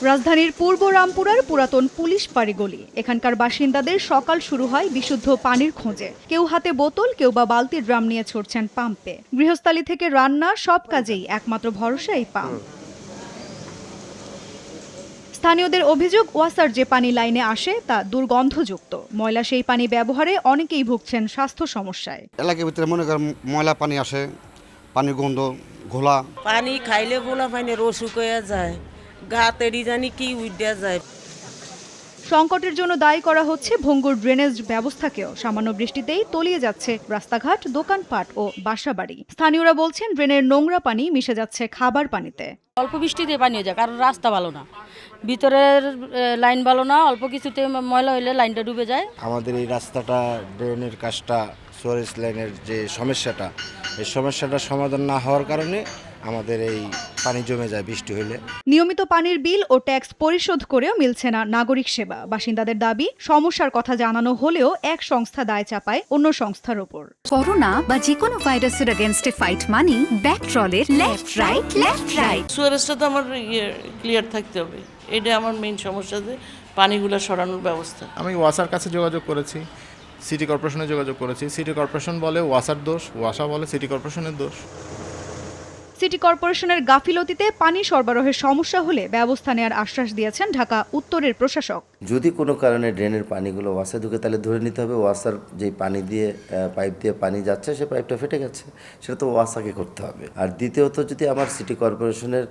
রাজধানীর পূর্ব রামপুরার পুরাতন পুলিশ পাড়ি গলি। এখানকার বাসিন্দাদের সকাল শুরু হয় বিশুদ্ধ পানির খোঁজে। কেউ হাতে বোতল, কেউ বা বালতির ড্রাম নিয়ে ছুটছেন পাম্পে। গৃহস্থালী থেকে রান্না, সব কাজেই একমাত্র ভরসা এই পাম্প। স্থানীয়দের অভিযোগ, ওয়াসার যে পানি লাইনে আসে তা দুর্গন্ধযুক্ত। ময়লা সেই পানি ব্যবহারে অনেকেই ভুগছেন স্বাস্থ্য সমস্যায়। এলাকার ভিতরে মনে করেন ময়লা পানি আসে, পানির গন্ধ, ঘোলা পানি খাইলে গোলা পানির অসুখ হয়ে যায়, গাতেরই জানি কি উইডা যায়। সংকটের জন্য দায়ী করা হচ্ছে ভঙ্গুর ড্রেনেজ ব্যবস্থাকেও। সামান্য বৃষ্টিতেই তলিয়ে যাচ্ছে রাস্তাঘাট, দোকানপাট ও বাসাবাড়ি। স্থানীয়রা বলছেন, ড্রেনের নোংরা পানি মিশে যাচ্ছে খাবার পানিতে। অল্প বৃষ্টিতে পানি হয়ে যায়, কারণ রাস্তা ভালো না, ভিতরের লাইন ভালো না, অল্প কিছুতে ময়লা হইলে লাইনটা ডুবে যায়। আমাদের এই রাস্তাটা, ড্রেনের কাজটা, সুয়ারেজ লাইনের যে সমস্যাটা, এই সমস্যাটা সমাধান না হওয়ার কারণে আমাদের এই পানি জমে যায় বৃষ্টি হলে। নিয়মিত পানির বিল ও ট্যাক্স পরিশোধ করেও মিলছে না নাগরিক সেবা। বাসিন্দাদের দাবি, সমস্যার কথা জানানো হলেও এক সংস্থা দায় চাপায় অন্য সংস্থার ওপর। করোনা বা যে কোনো ভাইরাসের এগেইনস্টে ফাইট মানি ব্যাকট্রলের লেফট রাইট লেফট রাইট। সুয়ারেজটা তো আমার ক্লিয়ার থাকতে হবে, এটা আমার মেইন সমস্যা, যে পানিগুলো সরানোর ব্যবস্থা। আমি ওয়াসার কাছে যোগাযোগ করেছি, সিটি কর্পোরেশনে যোগাযোগ করেছি। সিটি কর্পোরেশন বলে ওয়াসার দোষ, ওয়াসা বলে সিটি কর্পোরেশনের দোষ। সিটি কর্পোরেশনের গাফিলতিতে পানি সরবরাহের সমস্যা হলে ব্যবস্থা নেওয়ার আশ্বাস দিয়েছেন ঢাকা উত্তরের প্রশাসক। যদি কোনো কারণে ড্রেনের পানিগুলো ওয়াসায় ঢুকে, তাহলে ধরে নিতে হবে ওয়াসার যে পানি দিয়ে পাইপ দিয়ে পানি যাচ্ছে, সে পাইপটা ফেটে গেছে, সেটা তো ওয়াসাকে করতে হবে। আর দ্বিতীয়ত, যদি আমার সিটি কর্পোরেশনের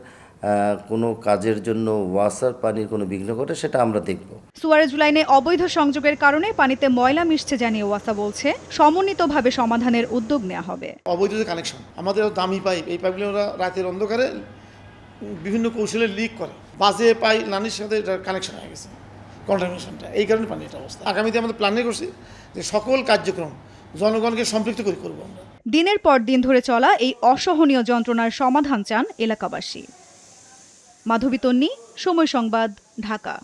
কোনো কাজের জন্য ওয়াসার পানির কোনো বিঘ্ন ঘটে, সেটা আমরা দেখব। সুয়ারেজ লাইনে অবৈধ সংযোগের কারণে পানিতে ময়লা মিশছে জানিয়ে ওয়াসা বলছে, সমন্বিতভাবে সমাধানের উদ্যোগ নেওয়া হবে। অবৈধ যে কানেকশন, আমাদের দামি পাইপ, এই পাইপগুলো ওরা রাতের অন্ধকারে বিভিন্ন কৌশলে লিক করে, বাজে পাইপ লাইনের সাথে কানেকশন হয়ে গেছে, কন্টামিনেশনটা, এই কারণে পানি এটা অবস্থা। আগামীতে আমাদের প্ল্যানে করছি যে সকল কার্যক্রম জনগণকে সম্পৃক্ত করে করবো আমরা। দিনের পর দিন ধরে চলা এই অসহনীয় যন্ত্রণার সমাধান চান এলাকাবাসী। মাধবী তন্নি, সময় সংবাদ, ঢাকা।